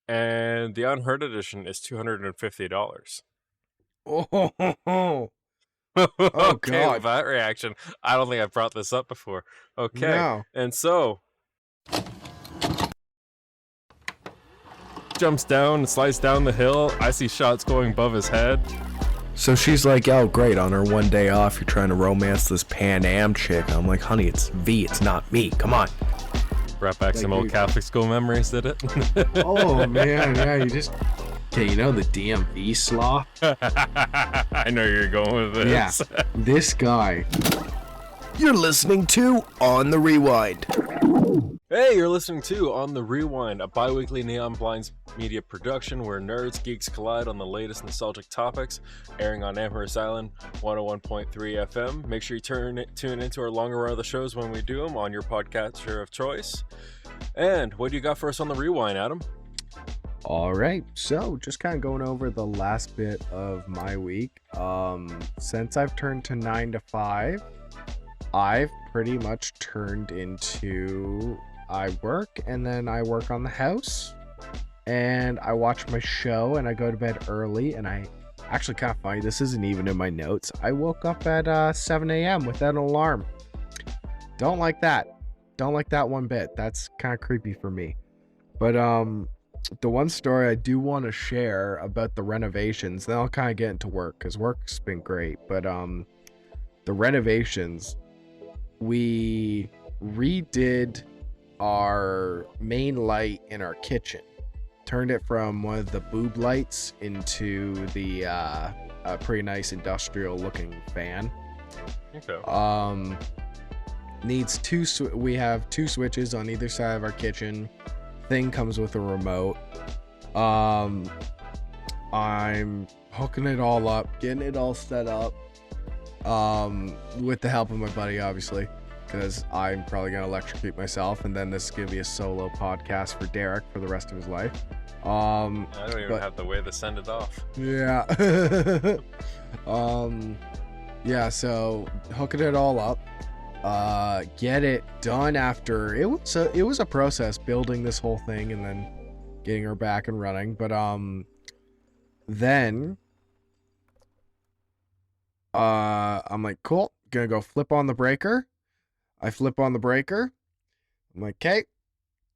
And the Unheard edition is $250. Oh, Okay, with God. that reaction, I don't think I've brought this up before. Okay, No. and so jumps down and slides down the hill. I see shots going above his head. So she's like, oh, great, on her one day off, you're trying to romance this Pan Am chick. I'm like, honey, it's V, it's not me. Come on. Brought back some old Catholic school memories, did it? Oh, man, yeah, you just... Okay, you know the DMV sloth? I know you're going with this. Yeah, this guy. You're listening to On the Rewind. Hey, you're listening to On the Rewind, a bi-weekly Neon Blinds media production where nerds, geeks collide on the latest nostalgic topics, airing on Amherst Island 101.3 FM. Make sure you tune into our longer run of the shows when we do them on your podcatcher of choice. And what do you got for us on the Rewind, Adam? All right, so just kind of going over the last bit of my week. Since I've turned to 9 to 5, I've pretty much turned into... I work, and then I work on the house, and I watch my show, and I go to bed early, and I actually kind of funny, this isn't even in my notes. I woke up at 7 a.m. without an alarm. Don't like that. Don't like that one bit. That's kind of creepy for me. But the one story I do want to share about the renovations, then I'll kind of get into work, because work's been great. But the renovations, we redid our main light in our kitchen, turned it from one of the boob lights into the a pretty nice industrial looking fan. Okay. Needs we have two switches on either side of our kitchen. Thing comes with a remote. I'm hooking it all up, getting it all set up, with the help of my buddy, obviously, because I'm probably going to electrocute myself, and then this is going to be a solo podcast for Derek for the rest of his life. I don't even have the way to send it off. Yeah. Yeah, so hooking it all up, get it done after, it was a process building this whole thing and then getting her back and running, but then I'm like, cool, gonna go flip on the breaker. I flip on the breaker. I'm like, okay,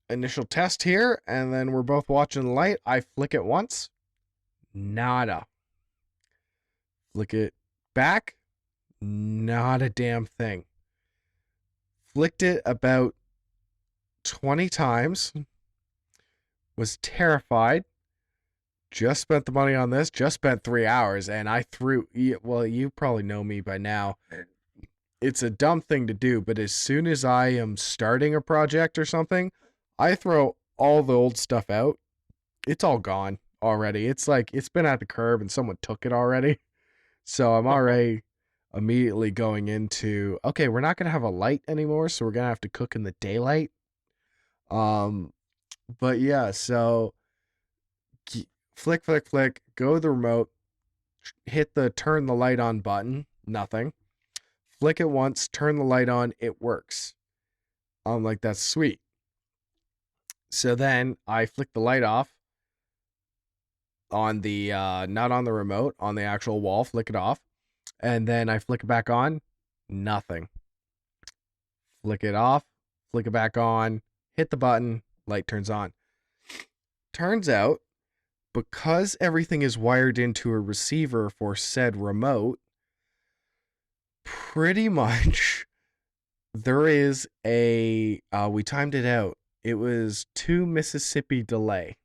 initial test here, and then we're both watching the light. I flick it once, nada. Flick it back, not a damn thing. Flicked it about 20 times, was terrified, just spent the money on this, just spent 3 hours, and I threw, well, you probably know me by now. It's a dumb thing to do, but as soon as I am starting a project or something, I throw all the old stuff out. It's all gone already. It's like, it's been at the curb and someone took it already. So I'm already immediately going into, okay, we're not going to have a light anymore, so we're going to have to cook in the daylight. But yeah, so flick, go to the remote, hit the turn the light on button, nothing. Flick it once, turn the light on, it works. I'm like, that's sweet. So then I flick the light off on the, not on the remote, on the actual wall, flick it off. And then I flick it back on, nothing. Flick it off, flick it back on, hit the button, light turns on. Turns out, because everything is wired into a receiver for said remote, pretty much there is a, we timed it out. It was 2 Mississippi delay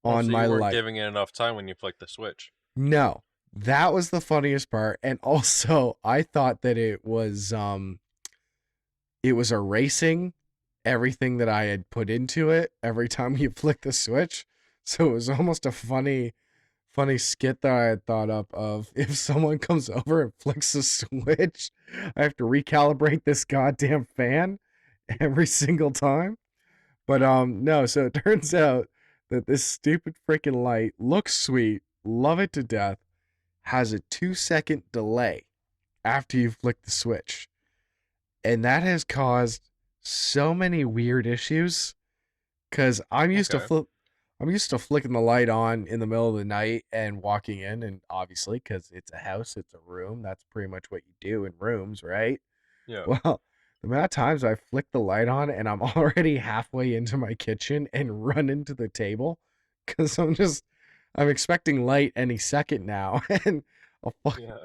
on so my you weren't light. Giving it enough time when you flicked the switch. No, that was the funniest part. And also I thought that it was erasing everything that I had put into it every time you flick the switch. So it was almost a funny skit that I had thought up of, if someone comes over and flicks the switch, I have to recalibrate this goddamn fan every single time. But no, so it turns out that this stupid freaking light looks sweet, love it to death, has a 2-second delay after you flick the switch. And that has caused so many weird issues Because I'm used to Okay. I'm used to flicking the light on in the middle of the night and walking in, and obviously, because it's a house, it's a room. That's pretty much what you do in rooms, right? Yeah. Well, the amount of times I flick the light on and I'm already halfway into my kitchen and run into the table because I'm expecting light any second now, and I'll, Yeah.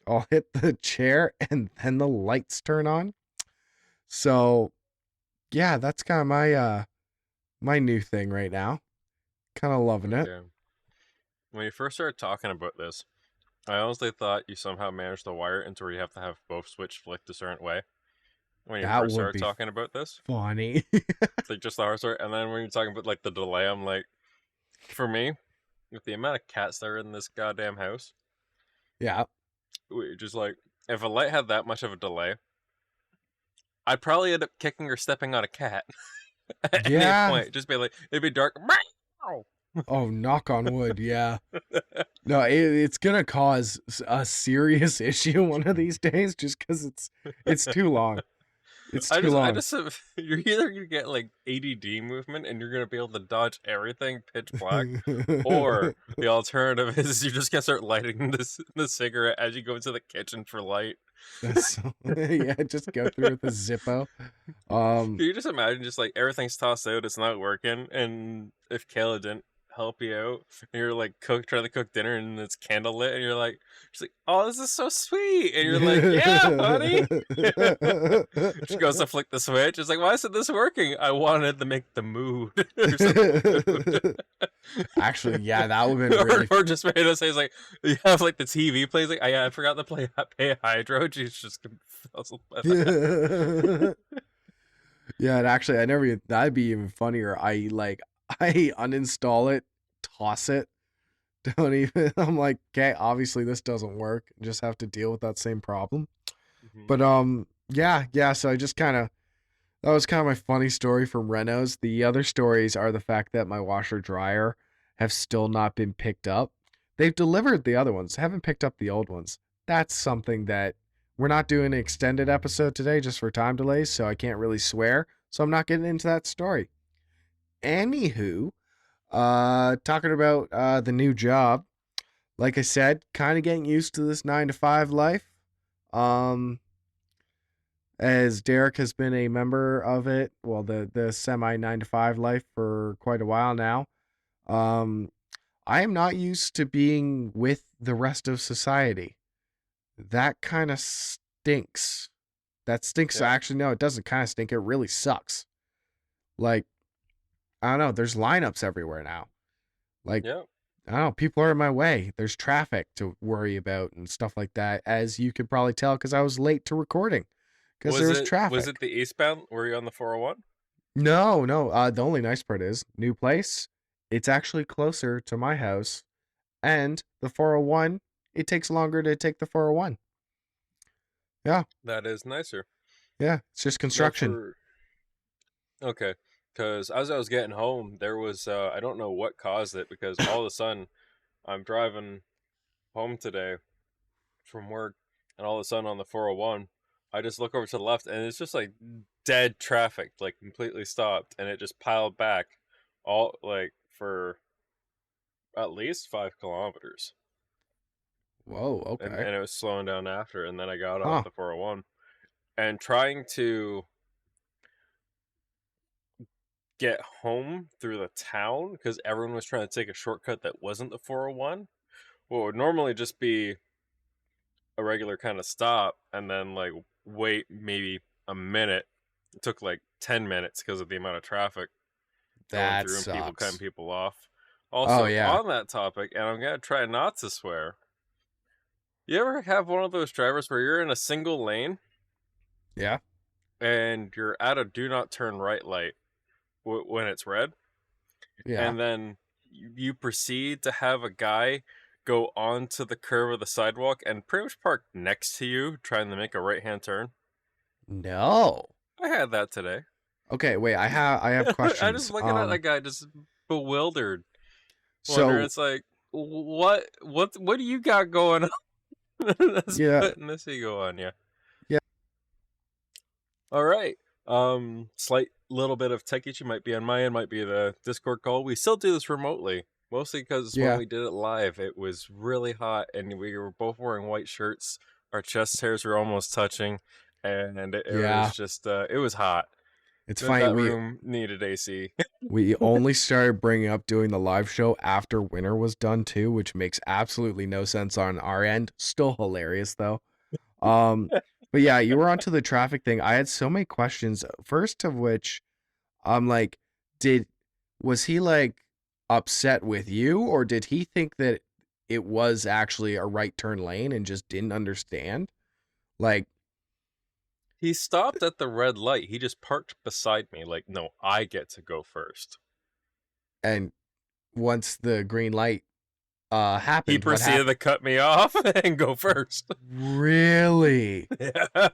I'll hit the chair and then the lights turn on. So yeah, that's kind of my new thing right now. Kind of loving it. Okay. When you first started talking about this, I honestly thought you somehow managed to wire it into where you have to have both switch flicked a certain way. When you That first would started be talking about this, funny. like just the hard start, and then when you're talking about like the delay, I'm like, for me, with the amount of cats that are in this goddamn house, Yeah. just like if a light had that much of a delay, I'd probably end up kicking or stepping on a cat at any Yeah. point. Just be like, it'd be dark. Meow! Oh, knock on wood. Yeah. No, it's gonna cause a serious issue one of these days just because it's too long. It's too I long. just, you're either gonna get like ADD movement and you're gonna be able to dodge everything pitch black, or the alternative is you're just gonna start lighting the cigarette as you go into the kitchen for light. Yeah, just go through with a Zippo. Can you just imagine just like everything's tossed out, it's not working, and if Kayla didn't help you out, and you're like trying to cook dinner and it's candlelit, and you're like, she's like, oh, this is so sweet, and you're like, yeah, honey. She goes to flick the switch. It's like, why isn't this working? I wanted to make the mood or something. Actually, yeah, that would have been really. or just made us say, it's like, you have like the TV plays like, I forgot to pay Hydro. She's just puzzled by that. Yeah, and actually, I never. That'd be even funnier. I uninstall it, toss it. Don't even. I'm like, okay, obviously this doesn't work. Just have to deal with that same problem. But yeah. So I just that was kind of my funny story from Renos. The other stories are the fact that my washer dryer have still not been picked up. They've delivered the other ones, haven't picked up the old ones. That's something that we're not doing an extended episode today just for time delays, so I can't really swear. So I'm not getting into that story. Anywho, talking about the new job. Like I said, kind of getting used to this 9 to 5 life. As Derek has been a member of it, well, the semi 9 to 5 life for quite a while now. I am not used to being with the rest of society. That kind of stinks. That stinks. Yeah. Actually, no, it doesn't kind of stink. It really sucks. Like, I don't know. There's lineups everywhere now. Like, Yeah. I don't know. People are in my way. There's traffic to worry about and stuff like that, as you could probably tell because I was late to recording because there was traffic. Was it the eastbound? Were you on the 401? No. The only nice part is new place. It's actually closer to my house, and the 401. It takes longer to take the 401. Yeah. That is nicer. Yeah, it's just construction. Okay, because as I was getting home, there was I don't know what caused it, because all of a sudden I'm driving home today from work, and all of a sudden on the 401, I just look over to the left, and it's just like dead traffic, like completely stopped, and it just piled back all like for at least 5 kilometers. Whoa, okay. And it was slowing down after, and then I got Huh. off the 401 and trying to get home through the town because everyone was trying to take a shortcut that wasn't the 401. What would normally just be a regular kind of stop and then like wait maybe a minute. It took like 10 minutes because of the amount of traffic going That through and people sucks. cutting people off. Also, Oh, yeah. on that topic, and I'm gonna try not to swear. You ever have one of those drivers where you're in a single lane Yeah. and you're at a do not turn right light when it's red, Yeah. and then you proceed to have a guy go onto the curve of the sidewalk and pretty much park next to you trying to make a right-hand turn? No. I had that today. Okay, wait. I have questions. I just looking at that guy just bewildered. So Wonder, it's like, what do you got going on? That's putting this ego on you. Yeah. All right. little bit of tech issue, might be on my end, might be the Discord call. We still do this remotely, mostly because when Yeah. we did it live, it was really hot, and we were both wearing white shirts. Our chest hairs were almost touching, and it Yeah. was just it was hot. It's That funny. room needed AC. We only started bringing up doing the live show after winter was done too, which makes absolutely no sense on our end. Still hilarious though. But yeah, you were onto the traffic thing. I had so many questions. First of which, I'm like, was he like upset with you, or did he think that it was actually a right turn lane and just didn't understand? Like, He stopped at the red light. He just parked beside me. Like, no, I get to go first. and once the green light happened, He proceeded to cut me off and go first. Really? Yeah.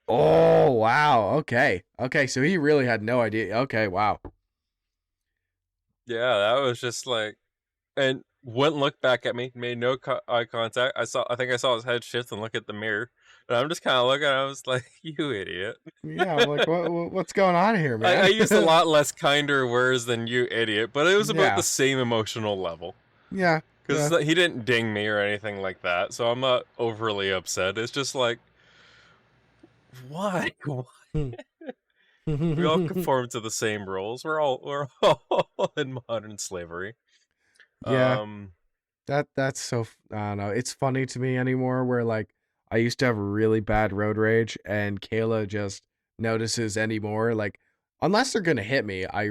Oh, wow. Okay. So he really had no idea. Okay, wow. Yeah, that was just like, and wouldn't look back at me. Made no eye contact. I think I saw his head shift and look at the mirror. And I'm just kind of looking. I was like, "You idiot." Yeah, I'm like, what's going on here, man? I used a lot less kinder words than "you idiot," but it was about Yeah. the same emotional level. Yeah. Because he didn't ding me or anything like that, so I'm not overly upset. It's just like, why? We all conform to the same rules. We're all in modern slavery. Yeah. That's so I don't know. It's funny to me anymore where like I used to have really bad road rage and Kayla just notices anymore. Like, unless they're gonna hit me, I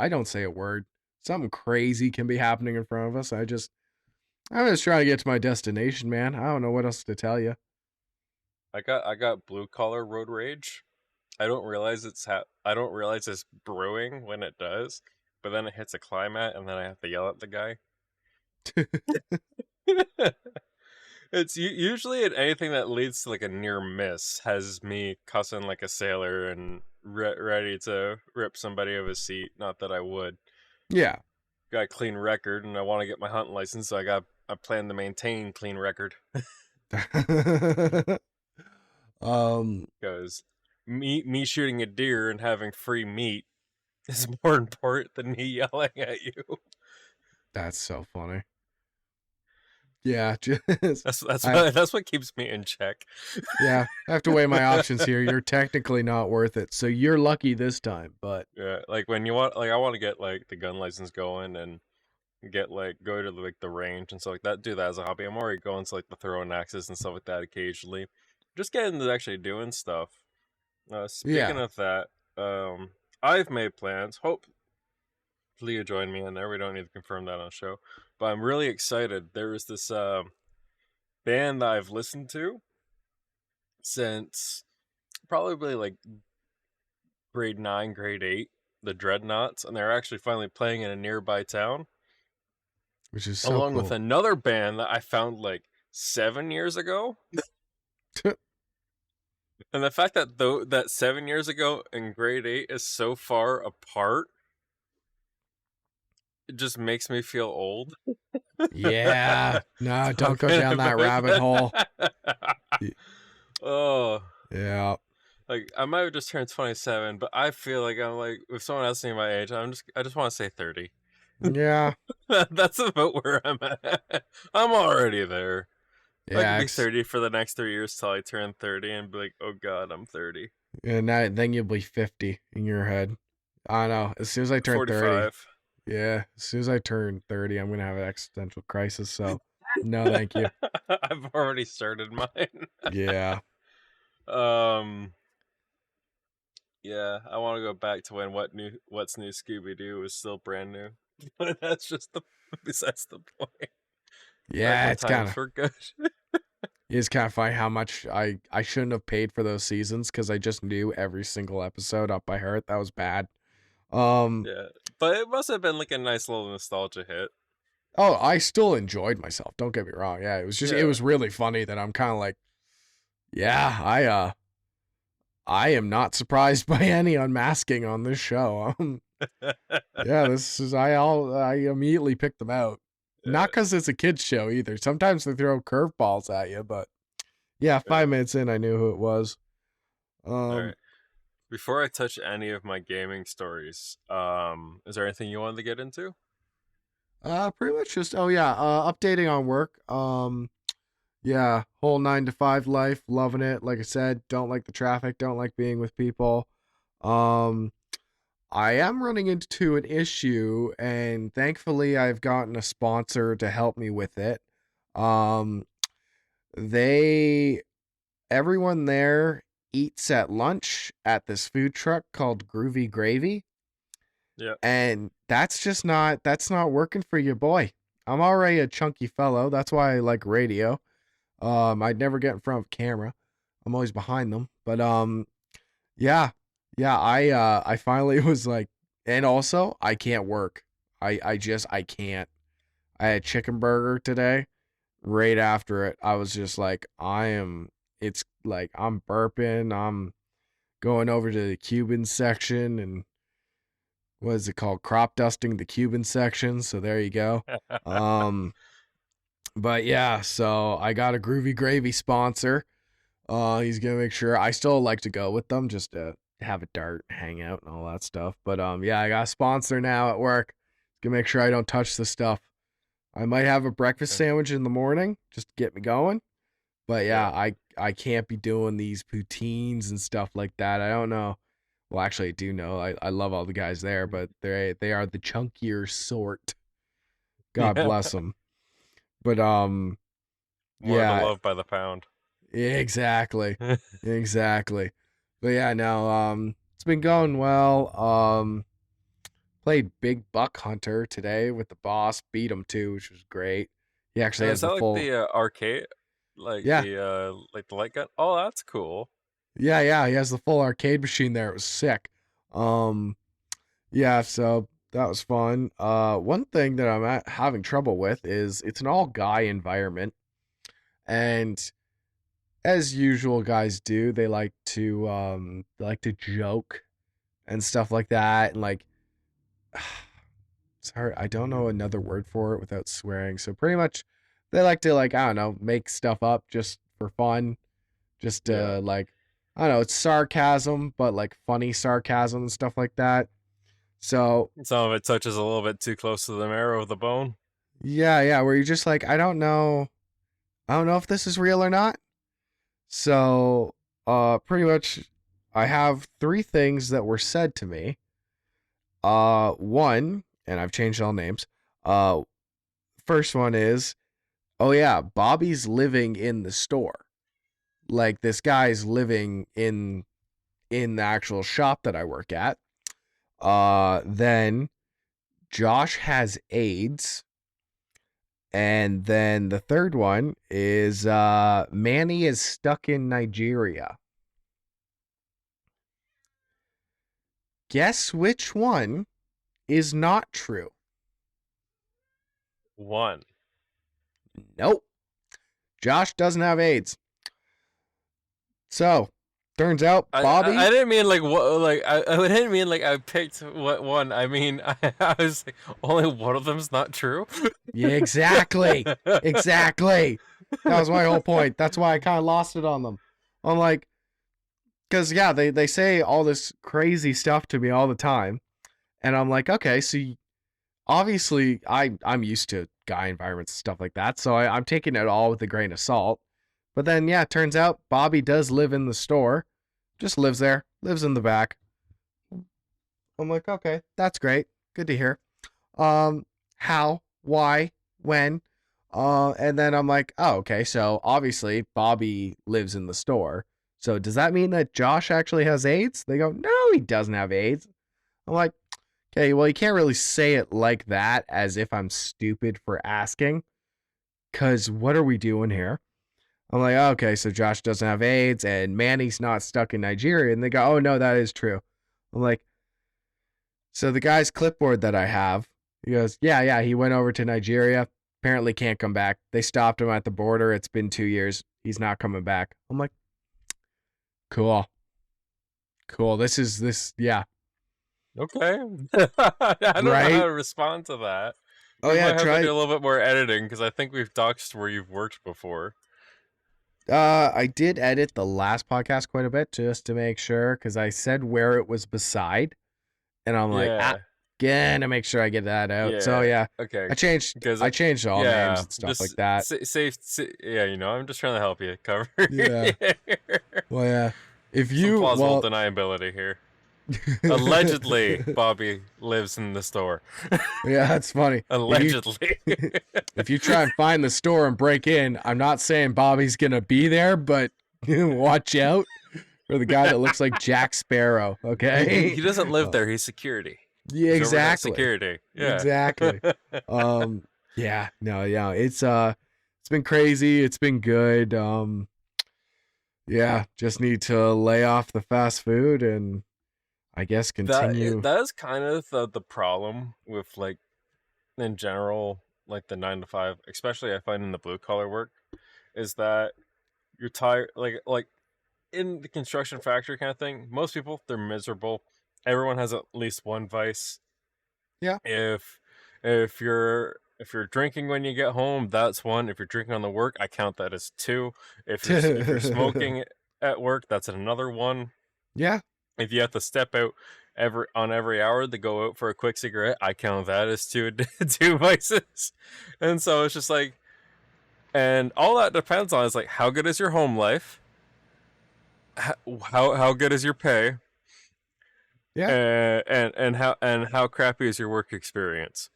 don't say a word. Something crazy can be happening in front of us. I'm just trying to get to my destination, man. I don't know what else to tell you. I got blue collar road rage. I don't realize it's brewing when it does, but then it hits a climax and then I have to yell at the guy. It's usually anything that leads to like a near miss has me cussing like a sailor and ready to rip somebody of his seat. Not that I would. Yeah. Got a clean record, and I want to get my hunting license, so I plan to maintain clean record. Because me shooting a deer and having free meat is more important than me yelling at you. That's so funny. Yeah, just that's what keeps me in check. Yeah, I have to weigh my options here. You're technically not worth it, so you're lucky this time. But yeah, like when you want, like I want to get like the gun license going and get like go to like the range and stuff like that. Do that as a hobby. I'm already going to like the throwing axes and stuff like that occasionally. Just getting to actually doing stuff. Speaking of that, I've made plans. Hopefully you join me in there. We don't need to confirm that on the show, but I'm really excited. There is this band that I've listened to since probably like grade 9, grade 8, the Dreadnoughts, and they're actually finally playing in a nearby town. Which is so along cool. with another band that I found like 7 years ago. And the fact that that 7 years ago in grade 8 is so far apart, it just makes me feel old. Yeah. No, don't go down that rabbit hole. Oh. Yeah. Like, I might have just turned 27, but I feel like I'm like, if someone asks me my age, I just want to say 30. Yeah. That's about where I'm at. I'm already there. Yeah. I could be 30 for the next 3 years till I turn 30 and be like, oh god, I'm 30. And then you'll be 50 in your head. I don't know. As soon as I turn 45. 30. Yeah. As soon as I turn 30, I'm going to have an existential crisis. So, no, thank you. I've already started mine. Yeah. Yeah, I want to go back to when What's New Scooby-Doo was still brand new. But that's just besides the point. Yeah, it's kind of we're good. It's kind of funny how much I shouldn't have paid for those seasons because I just knew every single episode up by heart. That was bad. Yeah, but it must have been like a nice little nostalgia hit. Oh, I still enjoyed myself. Don't get me wrong. Yeah, it was just it was really funny that I'm kind of like, yeah, I am not surprised by any unmasking on this show. Yeah, this is I immediately picked them out. Yeah. Not because it's a kids show either. Sometimes they throw curveballs at you, but yeah, 5 minutes in, I knew who it was. All right. Before I touch any of my gaming stories, is there anything you wanted to get into? Pretty much just updating on work. Yeah, whole 9 to 5 life, loving it. Like I said, don't like the traffic, don't like being with people. Um, I am running into an issue, and thankfully, I've gotten a sponsor to help me with it. Um, they everyone there eats at lunch at this food truck called Groovy Gravy, Yeah. and that's not working for your boy. I'm already a chunky fellow. That's why I like radio. I'd never get in front of camera. I'm always behind them. But yeah. Yeah, I finally was like, and also I can't work. I can't. I had chicken burger today. Right after it, I was just like, it's like I'm burping. I'm going over to the Cuban section and what is it called? Crop dusting the Cuban section. So there you go. Um, but yeah, so I got a Groovy Gravy sponsor. He's gonna make sure I still like to go with them just to have a dart, hang out, and all that stuff. But yeah, I got a sponsor now at work. Gonna make sure I don't touch the stuff. I might have a breakfast sandwich in the morning just to get me going. But yeah, I can't be doing these poutines and stuff like that. I don't know. Well, actually, I do know. I love all the guys there, but they are the chunkier sort. God Yeah. bless them. But More yeah, to love by the pound. exactly. Exactly. But yeah, no, it's been going well. Played Big Buck Hunter today with the boss, beat him too, which was great. He actually has Is that the like full the arcade, like Yeah. the light gun? Oh, that's cool. Yeah, he has the full arcade machine there. It was sick. Um yeah, so that was fun. One thing that having trouble with is it's an all guy environment, and as usual guys do, they like to joke and stuff like that, and like sorry, I don't know another word for it without swearing. So pretty much they like to, like, I don't know, make stuff up just for fun. Just Yeah. like, I don't know, it's sarcasm, but like funny sarcasm and stuff like that. So Some of it touches a little bit too close to the marrow of the bone. yeah, where you're just like, I don't know if this is real or not. So pretty much I have 3 things that were said to me. One, and I've changed all names. First one is, oh yeah, Bobby's living in the store. Like, this guy's living in the actual shop that I work at. Then Josh has AIDS. And then the third one is Manny is stuck in Nigeria. Guess which one is not true? One. Nope. Josh doesn't have AIDS. So, turns out Bobby. I didn't mean like what, like I didn't mean like I picked what one. I mean I was like, only one of them's not true. Yeah, exactly. Exactly. That was my whole point. That's why I kind of lost it on them. I'm like, because yeah, they say all this crazy stuff to me all the time, and I'm like, okay, so obviously I'm used to guy environments and stuff like that, so I'm taking it all with a grain of salt. But then yeah, it turns out Bobby does live in the store, just lives there, lives in the back. I'm like, okay, that's great, good to hear. How, why, when? And then I'm like, oh, okay, so obviously Bobby lives in the store. So does that mean that Josh actually has AIDS? They go, no, he doesn't have AIDS. I'm like, okay, well, you can't really say it like that as if I'm stupid for asking. Because what are we doing here? I'm like, okay, so Josh doesn't have AIDS and Manny's not stuck in Nigeria. And they go, oh, no, that is true. I'm like, so the guy's clipboard that I have, he goes, yeah, he went over to Nigeria. Apparently can't come back. They stopped him at the border. It's been 2 years. He's not coming back. I'm like, cool. Yeah. Okay. I don't know Right? how to respond to that. Oh We yeah, might have to try. do a little bit more editing because I think we've doxed where you've worked before. I did edit the last podcast quite a bit just to make sure, because I said where it was beside, and I'm like, Yeah. gonna make sure I get that out. So Yeah. yeah, Okay. I changed Because all names yeah, and stuff just like that. safe. Yeah, I'm just trying to help you cover. Yeah. Well, yeah. If Some you plausible deniability here. Allegedly, Bobby lives in the store. Yeah, that's funny. Allegedly. If you try and find the store and break in, I'm not saying Bobby's gonna be there, but watch out for the guy that looks like Jack Sparrow. Okay. He doesn't live there. He's security. Yeah, He's overnight exactly. security. Yeah. Exactly. Yeah, no, yeah. It's been crazy. It's been good. Yeah, just need to lay off the fast food and I guess continue. That is kind of the problem with, like, in general, like the 9 to 5, especially I find in the blue collar work, is that you're tired. Like in the construction factory kind of thing, most people, they're miserable. Everyone has at least one vice. Yeah. If you're drinking when you get home, that's one. If you're drinking on the work, I count that as two. If you're smoking at work, that's another one. Yeah. If you have to step out every hour to go out for a quick cigarette, I count that as two vices. And so it's just like, and all that depends on is like, how good is your home life? How good is your pay? Yeah. And how crappy is your work experience?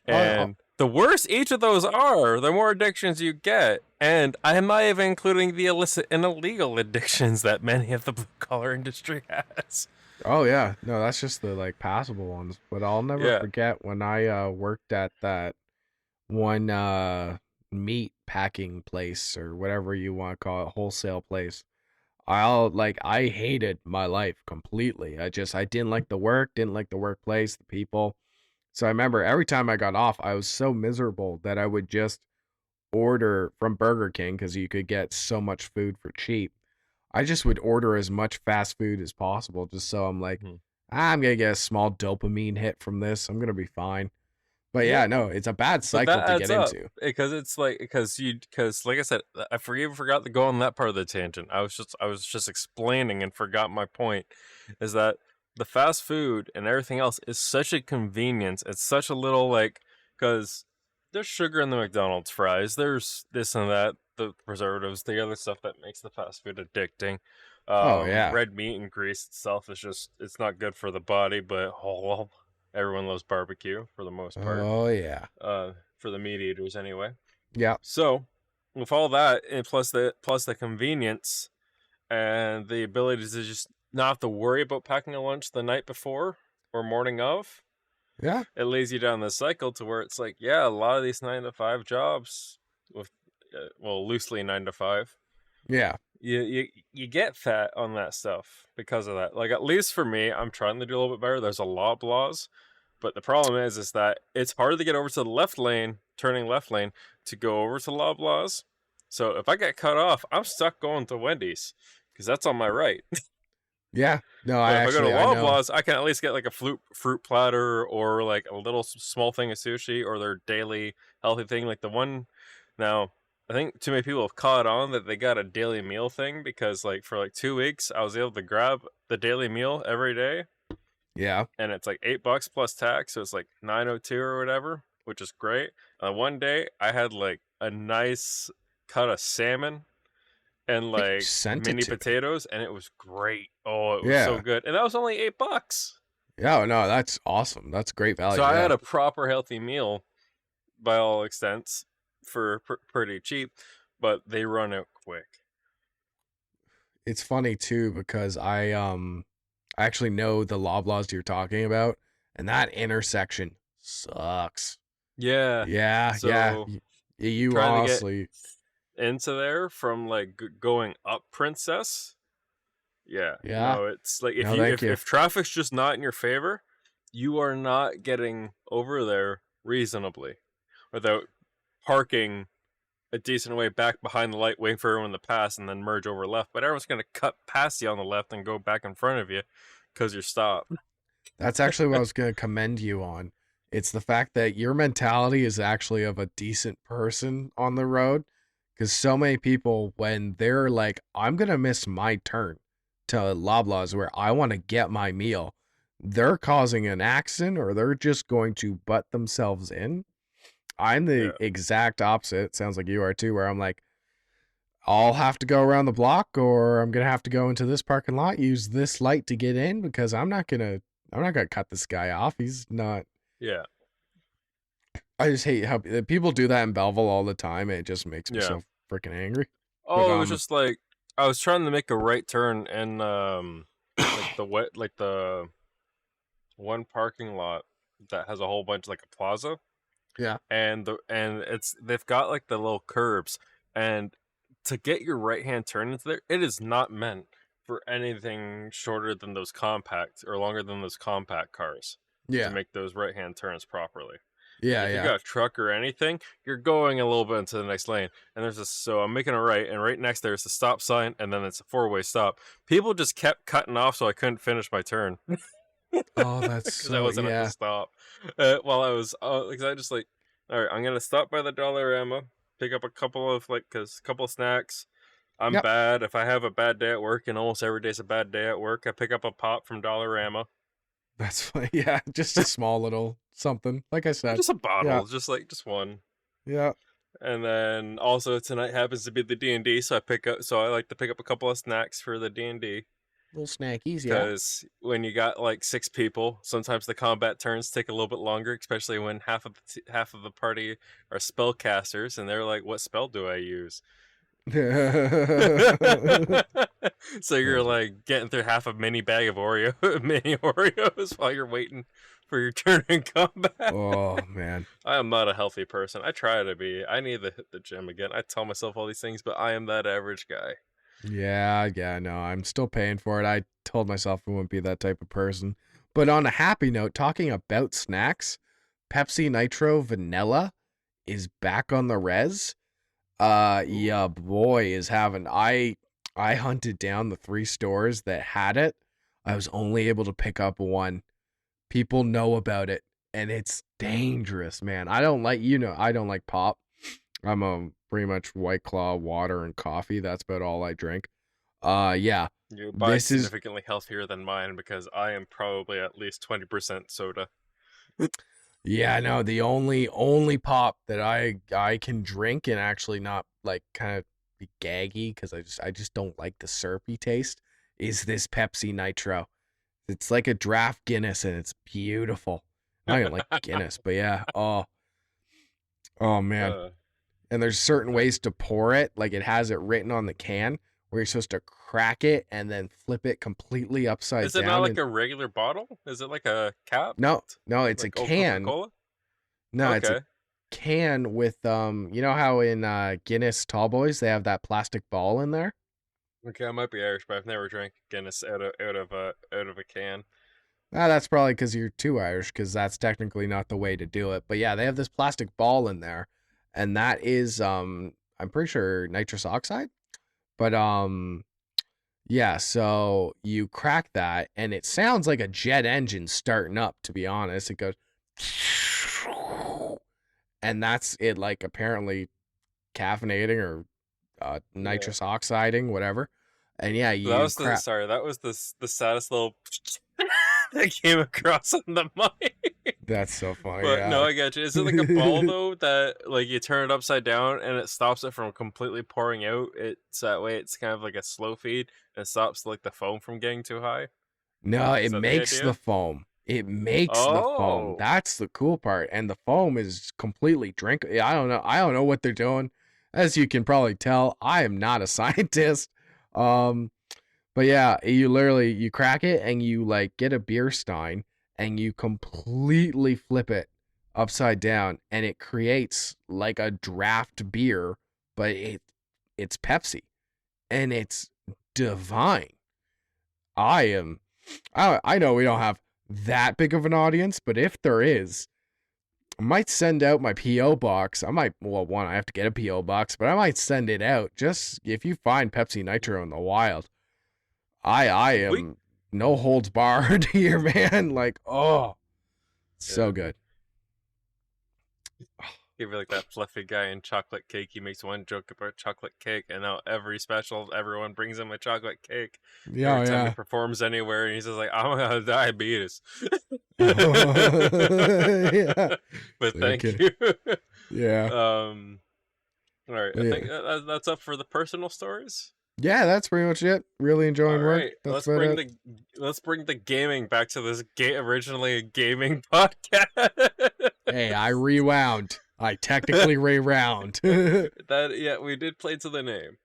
And the worse each of those are, the more addictions you get. And I'm not even including the illicit and illegal addictions that many of the blue collar industry has. Oh yeah, no, that's just the like passable ones. But I'll never forget when I worked at that one meat packing place or whatever you want to call it, wholesale place. I hated my life completely. I didn't like the work, didn't like the workplace, the people. So I remember every time I got off, I was so miserable that I would just order from Burger King because you could get so much food for cheap. I just would order as much fast food as possible just so I'm like, I'm going to get a small dopamine hit from this. I'm going to be fine. But yeah, no, it's a bad cycle to get into. Because it's like, because like I said, I forgot to go on that part of the tangent. I was just explaining and forgot my point, is that the fast food and everything else is such a convenience. It's such a little, like, because there's sugar in the McDonald's fries. There's this and that, the preservatives, the other stuff that makes the fast food addicting. Red meat and grease itself is just, it's not good for the body, but everyone loves barbecue for the most part. Oh yeah. For the meat eaters anyway. Yeah. So with all that, and plus the convenience and the ability to just not have to worry about packing a lunch the night before or morning of. Yeah. It lays you down this cycle to where it's like, yeah, a lot of these 9 to 5 jobs with, loosely 9 to 5. Yeah. You get fat on that stuff because of that. Like, at least for me, I'm trying to do a little bit better. There's a lot of laws, but the problem is that it's hard to get over to the left lane, turning left lane, to go over to Loblaws. So if I get cut off, I'm stuck going to Wendy's because that's on my right. Yeah. No, if I go to Loblaws, I can at least get like a fruit platter or like a little small thing of sushi or their daily healthy thing. Like the one now, I think too many people have caught on that they got a daily meal thing because like for like 2 weeks, I was able to grab the daily meal every day. Yeah. And it's like $8 plus tax. So it's like $9.02 or whatever, which is great. One day I had like a nice cut of salmon and like mini potatoes, and it was great. Oh, it was so good. And that was only $8. Yeah, no, that's awesome. That's great value. So I had a proper healthy meal by all extents for pretty cheap, but they run out quick. It's funny too because I actually know the Loblaws you're talking about, and that intersection sucks. Yeah. Yeah. So yeah. You honestly into there from like going up Princess. Yeah. No, it's like if traffic's just not in your favor, you are not getting over there reasonably without parking a decent way back behind the light, waiting for everyone to pass and then merge over left. But everyone's going to cut past you on the left and go back in front of you because you're stopped. That's actually what I was going to commend you on. It's the fact that your mentality is actually of a decent person on the road. Because so many people, when they're like, I'm going to miss my turn to Loblaws where I want to get my meal, they're causing an accident or they're just going to butt themselves in. I'm the exact opposite. Sounds like you are too, where I'm like, I'll have to go around the block or I'm going to have to go into this parking lot, use this light to get in because I'm not going to cut this guy off. He's not. Yeah. I just hate how people do that in Belleville all the time, and it just makes me so freaking angry. Oh, it was just like I was trying to make a right turn and like the one parking lot that has a whole bunch like a plaza. Yeah. And they've got like the little curbs, and to get your right hand turn into there, it is not meant for anything shorter than those compact or longer than those compact cars. Yeah. To make those right hand turns properly. Yeah, if you got a truck or anything, you're going a little bit into the next lane, and there's this. So I'm making a right, and right next there's a stop sign, and then it's a 4-way stop. People just kept cutting off, so I couldn't finish my turn. Oh, that's because I wasn't at the stop. While I was, because I just like, all right, I'm gonna stop by the Dollarama, pick up a couple of snacks. I'm bad. If I have a bad day at work, and almost every day's a bad day at work, I pick up a pop from Dollarama. That's funny. Yeah, just a small little something. Like I said, just a bottle, just one. Yeah. And then also tonight happens to be the D&D, so I like to pick up a couple of snacks for the D&D. Little snackies, Because when you got like 6 people, sometimes the combat turns take a little bit longer, especially when half of the party are spellcasters, and they're like, "What spell do I use?" So you're like getting through half a mini bag of mini Oreos while you're waiting for your turn in combat. Oh man, I am not a healthy person. I try to be. I need to hit the gym again. I tell myself all these things, but I am that average guy. Yeah, no, I'm still paying for it. I told myself I wouldn't be that type of person. But on a happy note, talking about snacks, Pepsi Nitro Vanilla is back on the res. Yeah, boy is having. I hunted down the 3 stores that had it. I was only able to pick up one. People know about it, and it's dangerous, man. I don't like pop. I'm a pretty much White Claw, water, and coffee. That's about all I drink. Yeah. Your body's significantly healthier than mine because I am probably at least 20% soda. Yeah, no, the only pop that I can drink and actually not like kind of be gaggy because I just don't like the syrupy taste is this Pepsi Nitro. It's like a draft Guinness and it's beautiful. I don't like Guinness, but yeah. Oh man. And there's certain ways to pour it. Like it has it written on the can where you're supposed to crack it and then flip it completely upside down. Is it not like a regular bottle? Is it like a cap? No, it's like a can. Coca-Cola? No, okay. It's a can with you know how in Guinness Tall Boys they have that plastic ball in there? Okay, I might be Irish, but I've never drank Guinness out of a can. That's probably because you're too Irish, because that's technically not the way to do it. But yeah, they have this plastic ball in there, and that is I'm pretty sure nitrous oxide. But yeah, so you crack that, and it sounds like a jet engine starting up. To be honest, it goes, and that's it. Like apparently caffeinating or nitrous oxiding, whatever. And yeah, you. That was the saddest little that came across on the mic. That's so funny. But no, I get you. Is it like a ball though that like you turn it upside down and it stops it from completely pouring out? It's that way. It's kind of like a slow feed and it stops like the foam from getting too high. No, it makes the foam. It makes the foam. That's the cool part. And the foam is completely drinkable. I don't know what they're doing. As you can probably tell, I am not a scientist. But yeah, you crack it and you like get a beer stein and you completely flip it upside down and it creates like a draft beer, but it's Pepsi and it's divine. I know we don't have that big of an audience, but if there is, I might send out my P.O. box. I have to get a P.O. box, but I might send it out just if you find Pepsi Nitro in the wild. I am no holds barred here, man. Like, so good. Give you like that fluffy guy in chocolate cake. He makes one joke about chocolate cake, and now every special, everyone brings him a chocolate cake. Yeah, Every time he yeah. performs anywhere, and he's just like, "I'm gonna have diabetes." Yeah. But Like, thank okay. you. Yeah. All right, I Yeah. think that's up for the personal stories. Yeah, that's pretty much it. Really enjoying All work. right, That's about it. let's bring the gaming back to this originally a gaming podcast. Hey, I rewound. I technically rewound. Yeah, we did play to the name.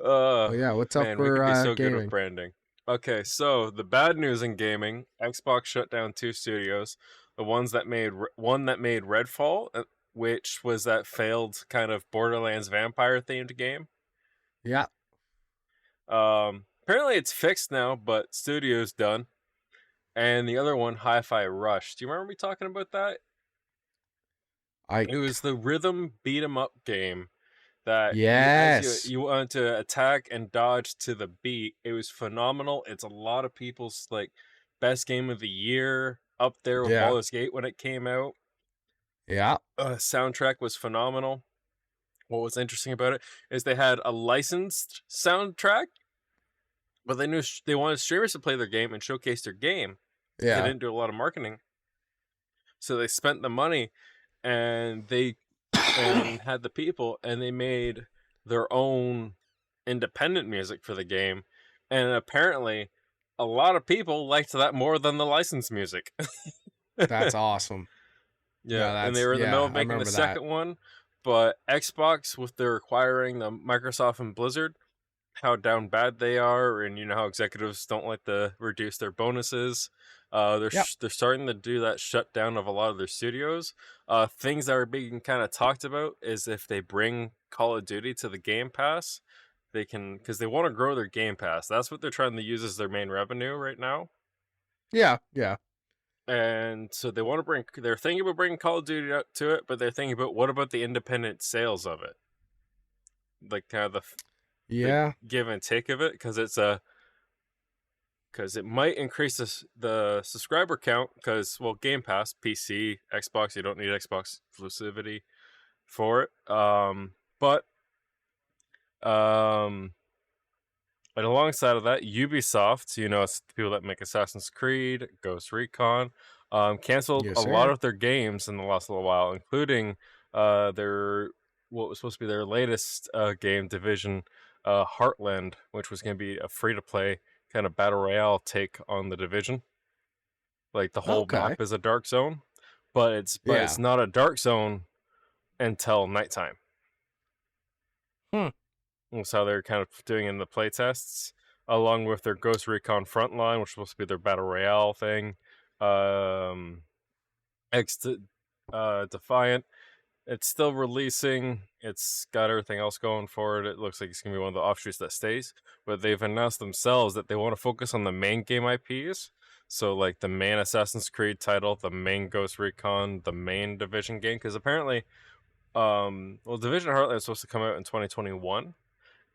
Oh yeah, what's up Man, we for could be so good with gaming? branding. Okay, so the bad news in gaming: Xbox shut down 2 studios. The one that made Redfall, which was that failed kind of Borderlands vampire themed game. Yeah. Apparently it's fixed now, but studio's done. And the other one, Hi-Fi Rush. Do you remember me talking about that? It was the rhythm beat 'em up game that Yes. you want to attack and dodge to the beat. It was phenomenal. It's a lot of people's like best game of the year, up there with Yeah. Baldur's Gate when it came out. Yeah. Soundtrack was phenomenal. What was interesting about it is they had a licensed soundtrack, but they knew they wanted streamers to play their game and showcase their game. Yeah. They didn't do a lot of marketing, so they spent the money and they had the people, and they made their own independent music for the game, and apparently a lot of people liked that more than the licensed music. That's awesome. Yeah, and they were in the middle of making the second one, but Xbox, with their acquiring the Microsoft and Blizzard, how down bad they are, and you know how executives don't like to reduce their bonuses. They're starting to do that shutdown of a lot of their studios. Things that are being kind of talked about is if they bring Call of Duty to the Game Pass, they can, because they want to grow their Game Pass. That's what they're trying to use as their main revenue right now. Yeah, yeah. And so they want to bring. They're thinking about bringing Call of Duty to it, but they're thinking about what about the independent sales of it, like kind of the give and take of it, because it might increase the subscriber count, because Game Pass, PC, Xbox, you don't need Xbox exclusivity for it. And alongside of that, Ubisoft, it's the people that make Assassin's Creed, Ghost Recon, canceled a lot of their games in the last little while, including what was supposed to be their latest game, Division, Heartland, which was going to be a free-to-play kind of battle royale take on the Division. Like the whole map is a dark zone, but it's not a dark zone until nighttime. That's how they're kind of doing in the playtests, along with their Ghost Recon Frontline, which is supposed to be their battle royale thing. Defiant, it's still releasing. It's got everything else going for it. It looks like it's going to be one of the offshoots that stays. But they've announced themselves that they want to focus on the main game IPs. So, like the main Assassin's Creed title, the main Ghost Recon, the main Division game. Because apparently, Division Heartland is supposed to come out in 2021.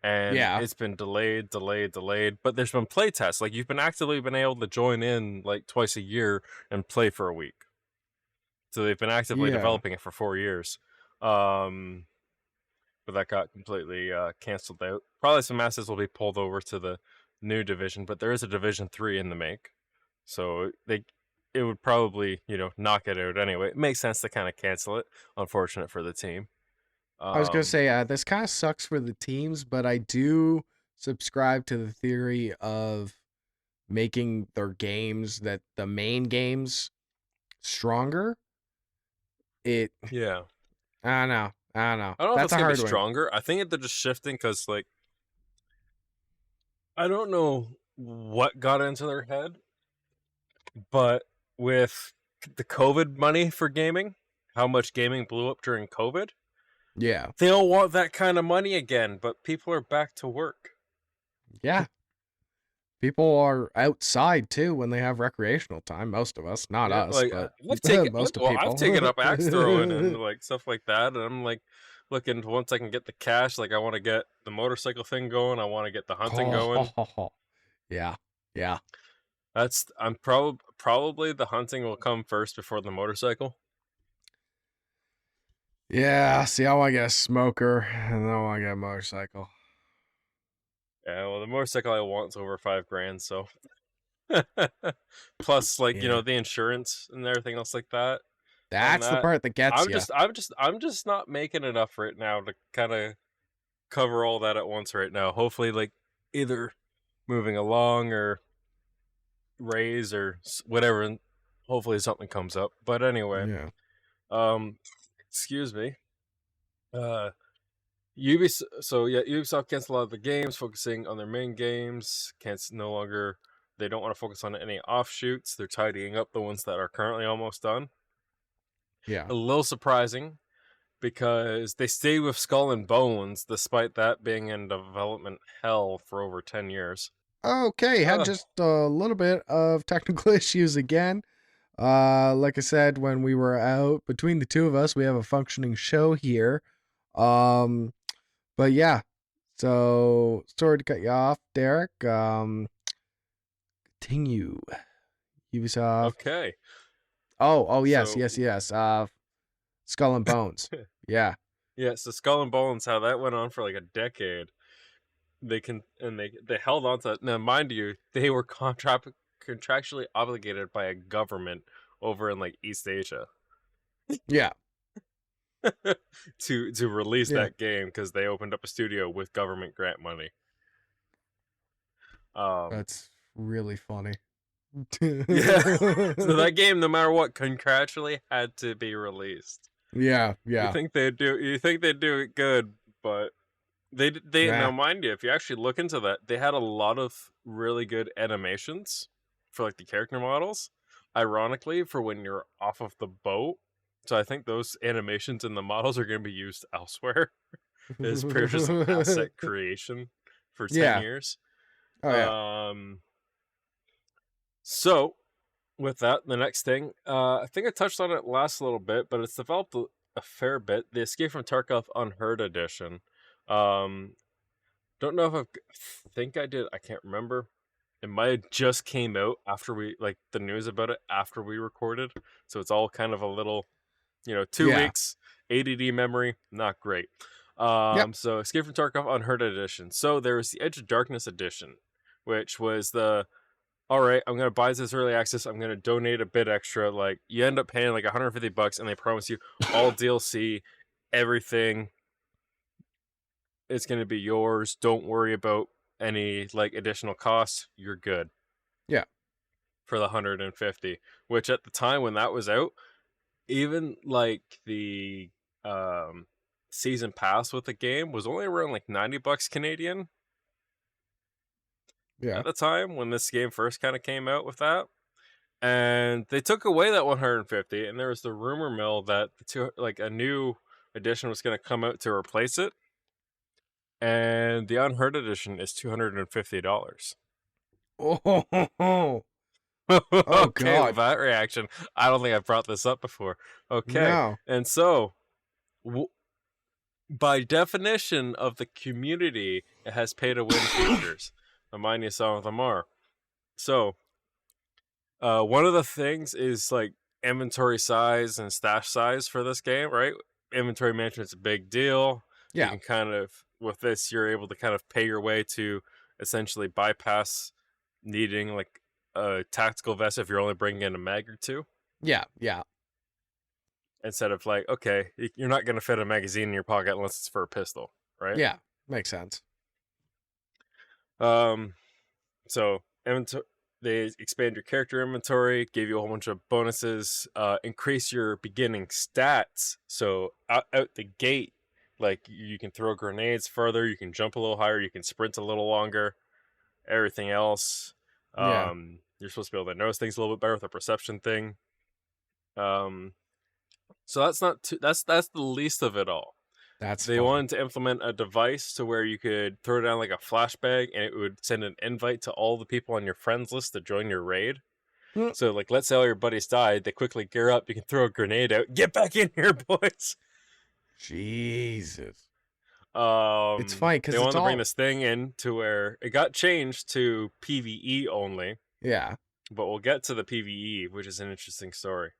And it's been delayed. But there's been playtests. Like, you've been actively been able to join in like twice a year and play for a week. So they've been actively developing it for 4 years. But that got completely canceled out. Probably some assets will be pulled over to the new Division, but there is a Division 3 in the make. So it would probably, knock it out anyway. It makes sense to kind of cancel it. Unfortunate for the team. I was going to say, this kind of sucks for the teams, but I do subscribe to the theory of making their games, that the main games, stronger. I don't know. I don't know if it's going to be stronger. I think they're just shifting because, like, I don't know what got into their head, but with the COVID money for gaming, how much gaming blew up during COVID, they'll want that kind of money again, but people are back to work. Yeah. People are outside too when they have recreational time. Most of us, not us, like, but most people. I've taken up axe throwing and like stuff like that, and I'm like looking once I can get the cash. Like I want to get the motorcycle thing going. I want to get the hunting going. Yeah. I'm probably the hunting will come first before the motorcycle. Yeah, see, I want to get a smoker, and then I want to get a motorcycle. Yeah, well, the motorcycle I want is over $5,000, so plus, like, Yeah. the insurance and everything else like that. On That's the that, part that gets you. I'm just not making enough right now to kind of cover all that at once right now. Hopefully, like, either moving along or raise or whatever, and hopefully something comes up. But anyway, Yeah. excuse me. Ubisoft canceled a lot of the games, focusing on their main games. They don't want to focus on any offshoots. They're tidying up the ones that are currently almost done. Yeah. A little surprising because they stayed with Skull and Bones despite that being in development hell for over 10 years. Okay, had just a little bit of technical issues again. Like I said, when we were out, between the two of us, we have a functioning show here. But yeah, so sorry to cut you off, Derek. Continue. Ubisoft. Okay. Oh, yes, So- yes. Skull and Bones. Yeah. Yeah, so Skull and Bones, how that went on for like a decade. They held on to it. Now, mind you, they were contractually obligated by a government over in like East Asia Yeah. to release Yeah. that game because they opened up a studio with government grant money. That's really funny. Yeah. So that game, no matter what, contractually had to be released. Yeah. You think they'd do it good, but they Yeah. now mind you, if you actually look into that, they had a lot of really good animations for like the character models. Ironically, for when you're off of the boat. So I think those animations and the models are going to be used elsewhere. It's pure just asset creation for 10 Yeah. years. Oh yeah. So with that, the next thing, I think I touched on it last little bit, but it's developed a fair bit. The Escape from Tarkov Unheard edition. Don't know if I think I did. I can't remember. It might have just came out after the news about it after we recorded. So it's all kind of a little, 2 Yeah. weeks, ADD memory, not great. Yep. So Escape from Tarkov Unheard edition. So there was the Edge of Darkness edition, which was all right, I'm going to buy this early access. I'm going to donate a bit extra. Like, you end up paying like $150 and they promise you all DLC, everything. It's going to be yours. Don't worry about any like additional costs. You're good. Yeah. For the 150, which at the time when that was out, even like the season pass with the game was only around like $90 Canadian. Yeah. At the time when this game first kind of came out with that, and they took away that 150, and there was the rumor mill that a new edition was going to come out to replace it, and the Unheard edition is $250. Oh. Okay, God. with that reaction, I don't think I've brought this up before. Okay, No. and so by definition of the community, it has pay-to-win features. Mind you, some of them are. So, one of the things is like inventory size and stash size for this game, right? Inventory management's a big deal. Yeah. You can kind of, with this, you're able to kind of pay your way to essentially bypass needing like a tactical vest if you're only bringing in a mag or two. Yeah. Instead of like, okay, you're not going to fit a magazine in your pocket unless it's for a pistol, right? Yeah. Makes sense. So they expand your character inventory, give you a whole bunch of bonuses, increase your beginning stats. So out the gate, like you can throw grenades further, you can jump a little higher, you can sprint a little longer. Everything else, Yeah. you're supposed to be able to notice things a little bit better with the perception thing. So that's not too, that's the least of it all. They wanted to implement a device to where you could throw down like a flashbang and it would send an invite to all the people on your friends list to join your raid. So like, let's say all your buddies died, they quickly gear up, you can throw a grenade out, get back in here, boys. Jesus. It's funny because they wanted to bring this thing in to where it got changed to PvE only. Yeah. But we'll get to the PvE, which is an interesting story.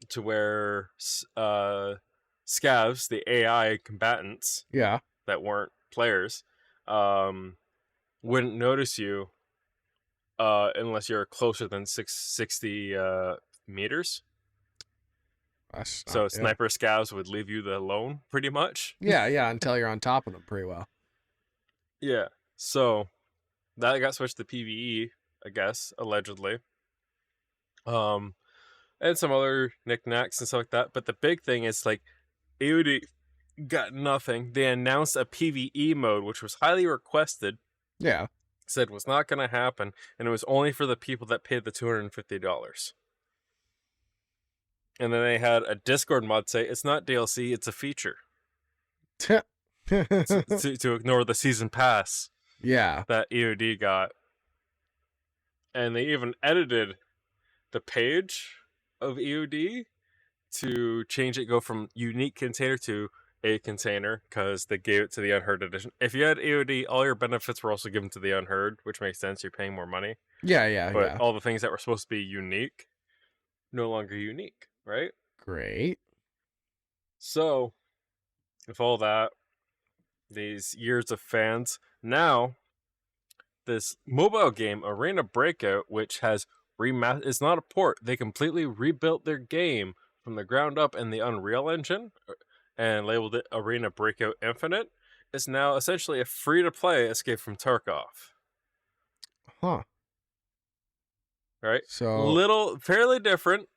to where scavs, the AI combatants Yeah. that weren't players, wouldn't notice you unless you're closer than 660 meters. That's So not, sniper scavs would leave you alone, pretty much. yeah, until you're on top of them pretty well. Yeah. So that got switched to PvE, I guess, allegedly. And some other knickknacks and stuff like that. But the big thing is like AOD got nothing. They announced a PvE mode, which was highly requested. Yeah. Said was not going to happen, and it was only for the people that paid the $250. And then they had a Discord mod say it's not DLC, it's a feature to ignore the season pass Yeah. that EOD got. And they even edited the page of EOD to change it, go from unique container to a container, because they gave it to the Unheard edition. If you had EOD, all your benefits were also given to the Unheard, which makes sense. You're paying more money. Yeah. But all the things that were supposed to be unique, no longer unique, right? Great. So, with all that, these years of fans, now this mobile game, Arena Breakout, which has it's not a port. They completely rebuilt their game from the ground up in the Unreal Engine and labeled it Arena Breakout Infinite. It's now essentially a free-to-play Escape from Tarkov. Huh. Right? So Fairly different.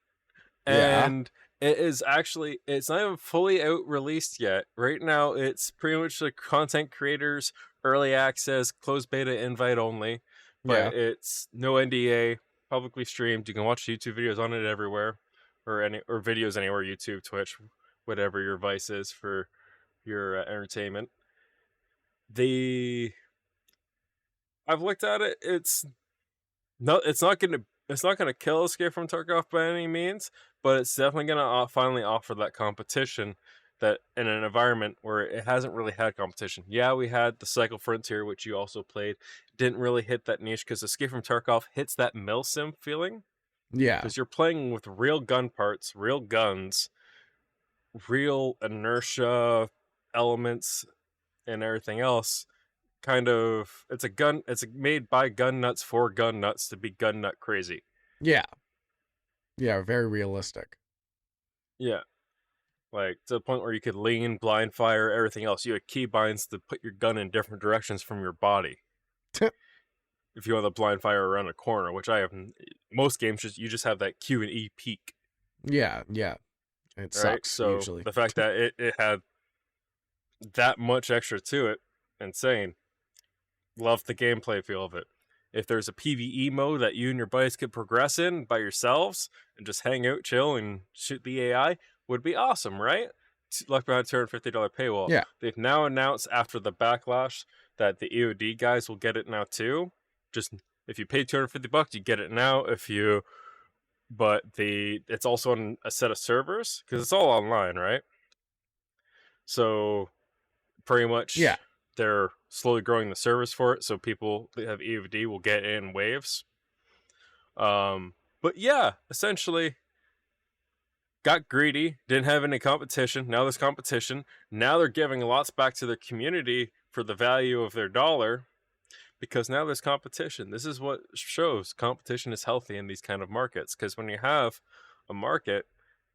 Yeah. And it is actually, it's not even fully out released yet. Right now, it's pretty much like content creators, early access, closed beta invite only. But it's no NDA, publicly streamed. You can watch YouTube videos on it everywhere, or videos anywhere, YouTube, Twitch, whatever your vice is for your entertainment. I've looked at it. It's not gonna kill Escape from Tarkov by any means, but it's definitely gonna finally offer that competition that in an environment where it hasn't really had competition. Yeah, we had the Cycle Frontier, which you also played. Didn't really hit that niche because Escape from Tarkov hits that milsim feeling. Yeah. Because you're playing with real gun parts, real guns, real inertia elements, and everything else. Kind of, it's made by gun nuts for gun nuts to be gun nut crazy. Yeah. Very realistic. Yeah. Like, to the point where you could lean, blind fire, everything else. You had keybinds to put your gun in different directions from your body. If you want to blind fire around a corner, which I have, most games, you just have that Q and E peak. Yeah. It sucks, So usually. the fact that it had that much extra to it, insane. Love the gameplay feel of it. If there's a PvE mode that you and your buddies could progress in by yourselves and just hang out, chill, and shoot the AI, would be awesome, right? Left behind $250 paywall. Yeah. They've now announced after the backlash that the EOD guys will get it now too. Just if you pay $250, you get it now. It's also on a set of servers because it's all online, right? So pretty much, they're slowly growing the servers for it, so people that have EOD will get it in waves. But yeah, essentially got greedy, didn't have any competition. Now there's competition. Now they're giving lots back to their community for the value of their dollar because now there's competition. This is what shows competition is healthy in these kind of markets, because when you have a market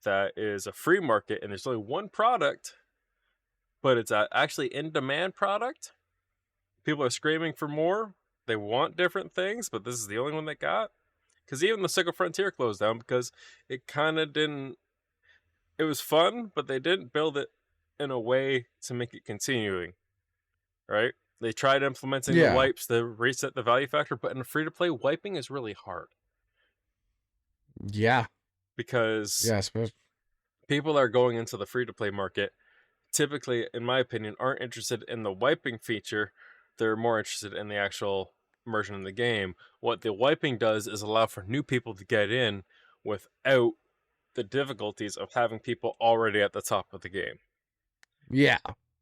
that is a free market and there's only one product, but it's actually in-demand product, people are screaming for more. They want different things, but this is the only one they got. Because even the Cycle Frontier closed down because it kind of didn't... It was fun, but they didn't build it in a way to make it continuing. Right? They tried implementing the wipes to reset the value factor, but in a free-to-play, wiping is really hard. Yeah. Because people that are going into the free-to-play market typically, in my opinion, aren't interested in the wiping feature. They're more interested in the actual immersion in the game. What the wiping does is allow for new people to get in without the difficulties of having people already at the top of the game. Yeah.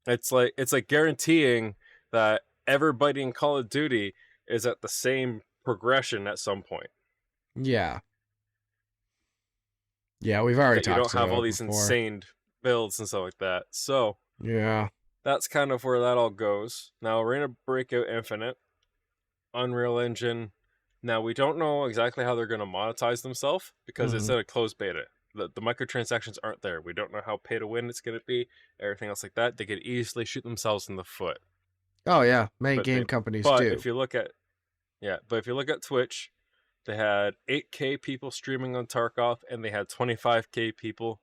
It's like guaranteeing that everybody in Call of Duty is at the same progression at some point. Yeah. Yeah, we've already that you talked don't have about all it these before. insane builds and stuff like that. So Yeah. that's kind of where that all goes. Now, Arena Breakout Infinite, Unreal Engine. Now, we don't know exactly how they're going to monetize themselves because it's in a closed beta. The microtransactions aren't there. We don't know how pay to win it's going to be, everything else like that. They could easily shoot themselves in the foot. Oh yeah, many But game companies but do. if you look at Twitch, they had 8K people streaming on Tarkov, and they had 25K people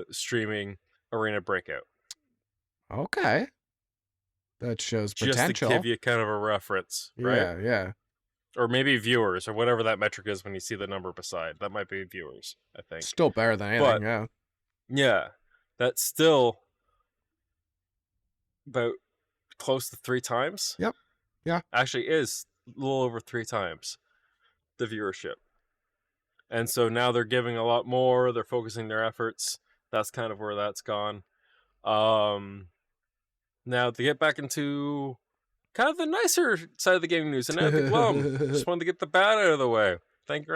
streaming Arena Breakout. Okay. That shows Just potential. to give you kind of a reference, right? Yeah. Or maybe viewers, or whatever that metric is when you see the number beside. That might be viewers, I think. Still better than anything, But, yeah. yeah, that's still about close to 3 times. Yep. Yeah. Actually is a little over 3 times the viewership. And so now they're giving a lot more. They're focusing their efforts. That's kind of where that's gone. Now to get back into kind of the nicer side of the gaming news and Epic Glum. Just wanted to get the bad out of the way. Thank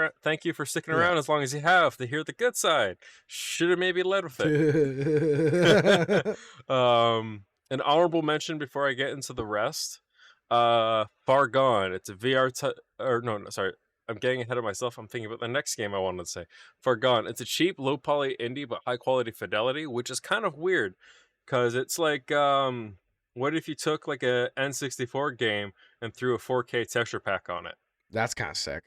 you for sticking around as long as you have to hear the good side. Should have maybe led with it. An honorable mention before I get into the rest. Fargone. It's a VR. Sorry. I'm getting ahead of myself. I'm thinking about the next game I wanted to say. Fargone. It's a cheap, low poly indie, but high quality fidelity, which is kind of weird, because it's like, what if you took like a N64 game and threw a 4K texture pack on it? That's kind of sick.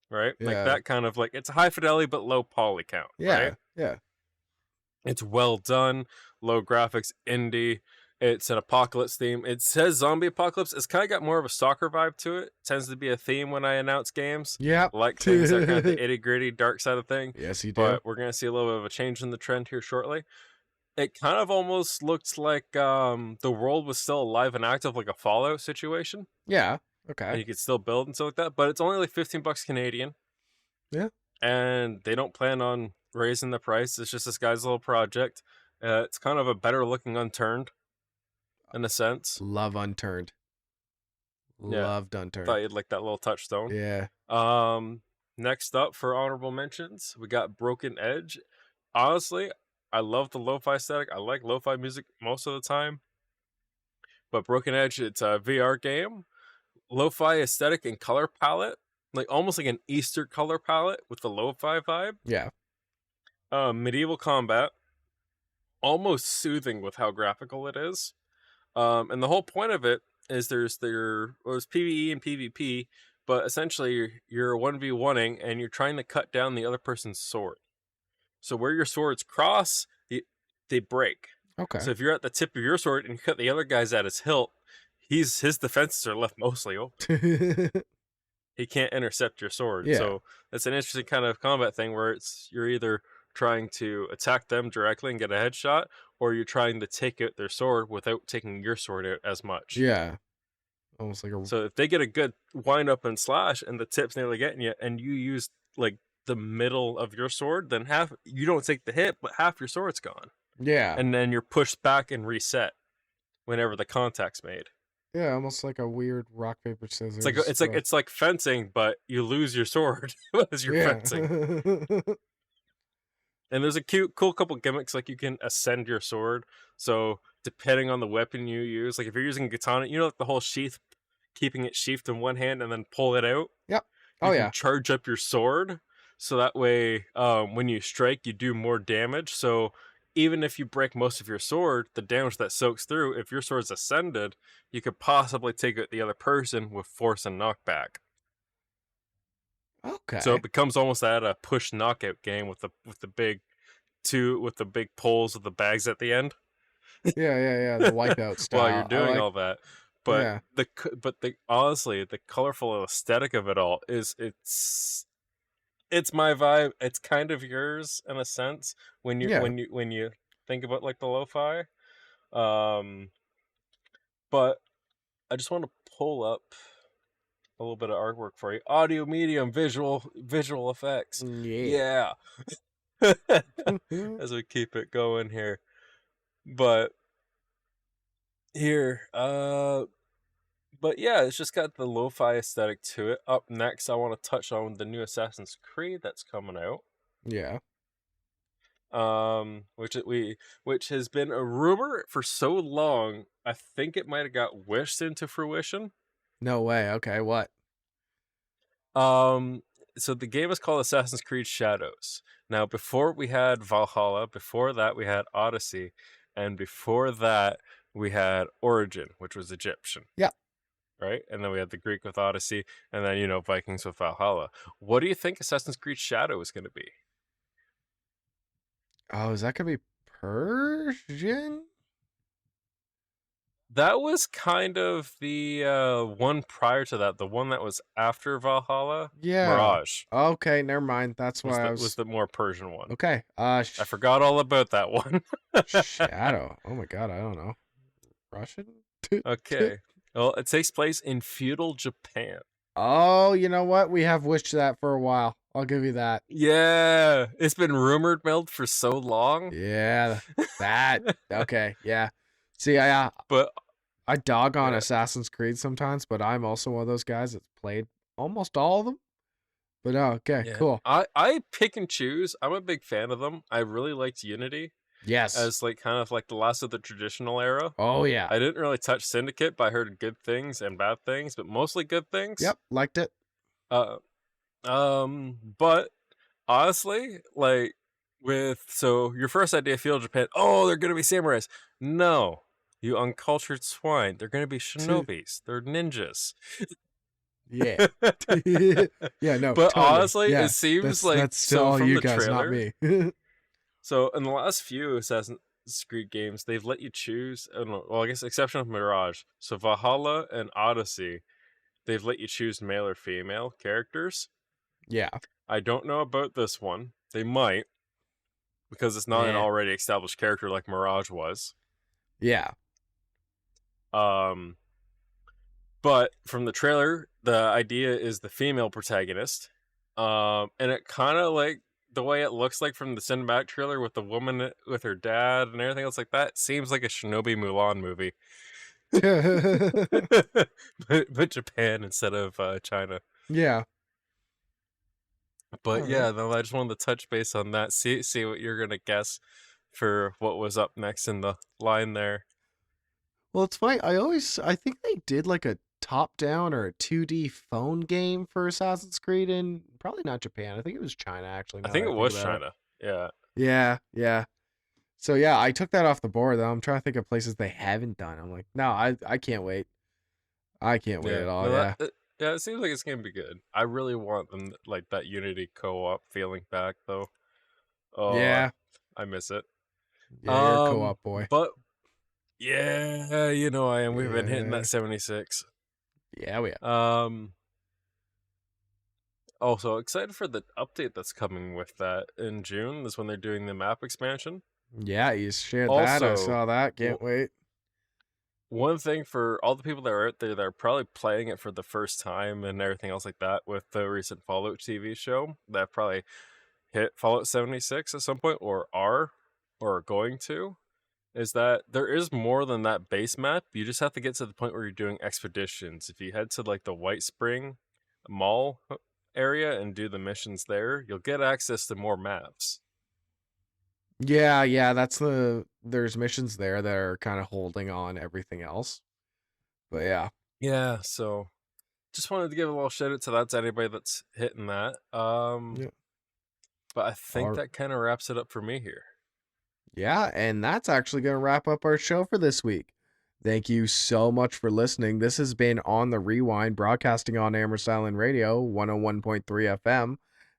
Right? Yeah. Like that kind of like, it's a high fidelity but low poly count. Yeah. Right? Yeah. It's well done, low graphics, indie. It's an apocalypse theme. It says zombie apocalypse. It's kind of got more of a stalker vibe to it. Tends to be a theme when I announce games. Yeah. Like things that are kind of the itty gritty dark side of thing. Yes, you do. But we're going to see a little bit of a change in the trend here shortly. It kind of almost looked like the world was still alive and active, like a Fallout situation. Yeah. And Okay. you could still build and stuff like that. But it's only like $15 Canadian. Yeah. And they don't plan on raising the price. It's just this guy's little project. It's kind of a better looking Unturned, in a sense. Love Unturned. Yeah. Loved Unturned. Thought you'd like that little touchstone. Yeah. Next up for honorable mentions, we got Broken Edge. Honestly, I love the lo-fi aesthetic. I like lo-fi music most of the time. But Broken Edge, it's a VR game. Lo-fi aesthetic and color palette. Like almost like an Easter color palette with the lo-fi vibe. Yeah. Medieval combat. Almost soothing with how graphical it is. And the whole point of it is there's PvE and PvP, but essentially you're 1v1ing and you're trying to cut down the other person's sword. So where your swords cross, they break. Okay. So if you're at the tip of your sword and you cut the other guy's at his hilt, his defenses are left mostly open. He can't intercept your sword. Yeah. So that's an interesting kind of combat thing where you're either trying to attack them directly and get a headshot, or you're trying to take out their sword without taking your sword out as much. Yeah. Almost like a... So if they get a good wind up and slash and the tip's nearly getting you, and you use like the middle of your sword, then you don't take the hit, but half your sword's gone. Yeah. And then you're pushed back and reset whenever the contact's made. Yeah, almost like a weird rock paper scissors. It's like fencing, but you lose your sword as you're fencing. And there's a cool couple gimmicks, like you can ascend your sword. So depending on the weapon you use, like if you're using a katana, like the whole sheath, keeping it sheathed in one hand and then pull it out. Yep. You can charge up your sword, so that way when you strike, you do more damage. So even if you break most of your sword, the damage that soaks through, if your sword's ascended, you could possibly take out the other person with force and knockback. Okay. So it becomes almost a push knockout game with the big poles with the bags at the end. Yeah. The wipeout style. While you're doing all that, but yeah. Honestly, the colorful aesthetic of it all it's my vibe. It's kind of yours in a sense when you think about like the lo-fi. But I just want to pull up a little bit of artwork for you. Audio medium, visual effects. Yeah. As we keep it going here. But here, but yeah, it's just got the lo-fi aesthetic to it. Up next, I want to touch on the new Assassin's Creed that's coming out. Yeah. Which has been a rumor for so long. I think it might have got wished into fruition. No way. Okay, what? So the game is called Assassin's Creed Shadows. Now, before we had Valhalla, before that we had Odyssey, and before that we had Origin, which was Egyptian. Yeah. Right? And then we had the Greek with Odyssey, and then, Vikings with Valhalla. What do you think Assassin's Creed Shadow is going to be? Oh, is that gonna be Persian? That was kind of the one prior to that, the one that was after Valhalla. Yeah. Mirage Okay, never mind. That's why was the more Persian one. Okay. I forgot all about that one. Shadow. Oh my god, I don't know. Russian? Okay. Well, it takes place in feudal Japan. Oh, you know what? We have wished that for a while. I'll give you that. Yeah, it's been rumored milled for so long. Yeah, that. Okay, yeah. See, I dog on Assassin's Creed sometimes, but I'm also one of those guys that's played almost all of them. But okay, cool. I pick and choose. I'm a big fan of them. I really liked Unity. Yes. As kind of the last of the traditional era. Oh yeah. I didn't really touch Syndicate, but I heard good things and bad things, but mostly good things. Yep, liked it. But honestly, so your first idea, feudal Japan, oh, they're gonna be samurais. No, you uncultured swine. They're gonna be shinobis. They're ninjas. Yeah. Yeah, no. But totally. honestly, yeah, it seems that's still all from you the guys, trailer, not me. So in the last few Assassin's Creed games, they've let you choose. Well, I guess exception of Mirage. So Valhalla and Odyssey, they've let you choose male or female characters. Yeah. I don't know about this one. They might, because it's not an already established character like Mirage was. Yeah. But from the trailer, the idea is the female protagonist. And it kind of the way it looks like from the cinematic trailer with the woman with her dad and everything else like that seems like a Shinobi Mulan movie. but Japan instead of China. Yeah. But no, I just wanted to touch base on that. See what you're gonna guess for what was up next in the line there. Well, it's funny. I think they did a top-down or a 2D phone game for Assassin's Creed in probably not Japan. I think it was China, actually. I think it was China. Yeah. Yeah, yeah. So yeah, I took that off the board though. I'm trying to think of places they haven't done. I'm like, no, I can't wait. I can't wait at all. No, it seems like it's gonna be good. I really want them that Unity co-op feeling back though. Oh yeah, I miss it. Yeah, you're a co-op boy. But yeah, I am. We've been hitting that 76. Yeah, we have. Also excited for the update that's coming with that in June. Is when they're doing the map expansion. Yeah, you shared that. I saw that. Can't wait. One thing for all the people that are out there that are probably playing it for the first time and everything else like that with the recent Fallout TV show that probably hit Fallout 76 at some point or are going to, is that there is more than that base map. You just have to get to the point where you're doing expeditions. If you head to the White Spring Mall area and do the missions there, you'll get access to more maps. Yeah, there's missions there that are kind of holding on everything else. But yeah. Yeah, so just wanted to give a little shout out to that to anybody that's hitting that. But I think that kind of wraps it up for me here. Yeah, and that's actually going to wrap up our show for this week. Thank you so much for listening. This has been On the Rewind, broadcasting on Amherst Island Radio, 101.3 FM.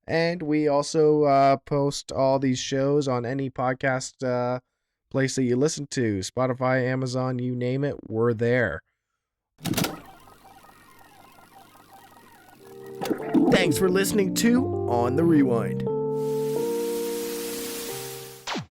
And we also post all these shows on any podcast place that you listen to. Spotify, Amazon, you name it, we're there. Thanks for listening to On the Rewind.